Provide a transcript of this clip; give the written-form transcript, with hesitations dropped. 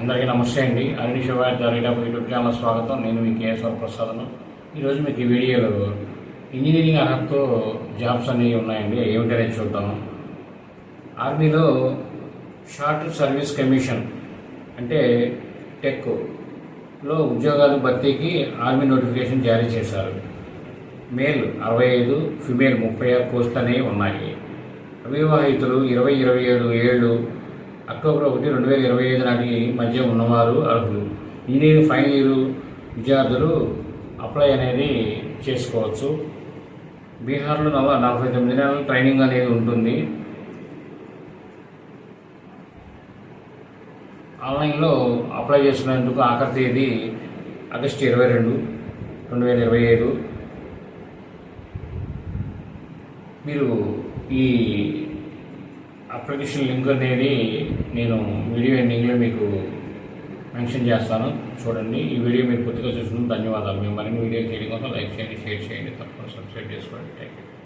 అందరికీ నమస్తే అండి. అరుణ్ శివార్త రైటప్ యూట్యూబ్ ఛానల్ స్వాగతం. నేను మీ కేఎస్ఆర్ ప్రసాద్ను. ఈరోజు మీకు ఈ వీడియోలో ఇంజనీరింగ్ అర్హతతో జాబ్స్ అనేవి ఉన్నాయండి. ఏమిటనేది చూద్దాము. ఆర్మీలో షార్ట్ సర్వీస్ కమిషన్ అంటే టెక్లో ఉద్యోగాలు భర్తీకి ఆర్మీ నోటిఫికేషన్ జారీ చేశారు. మేల్ 65, ఫిమేల్ 36 పోస్టులు అనేవి ఉన్నాయి. అవివాహితులు 20-27 ఏళ్ళు అక్టోబర్ 1, 2025 నాటికి మధ్య ఉన్నవారు అర్హులు. ఇంజనీరింగ్ ఫైనల్ ఇయర్ విద్యార్థులు అప్లై అనేది చేసుకోవచ్చు. బీహార్లో 49 నెలల ట్రైనింగ్ అనేది ఉంటుంది. ఆన్లైన్లో అప్లై చేసుకునేందుకు ఆఖరి తేదీ ఆగస్టు 22, 2025. మీరు ఈ అప్లికేషన్ లింక్ అనేది నేను వీడియో ఎండింగ్లో మీకు మెన్షన్ చేస్తాను, చూడండి. ఈ వీడియో మీరు పూర్తిగా చూసినందుకు ధన్యవాదాలు. మేము మరిన్ని వీడియోలు చేయడం కోసం లైక్ చేయండి, షేర్ చేయండి, తప్పకుండా సబ్స్క్రైబ్ చేసుకోండి. Thank you.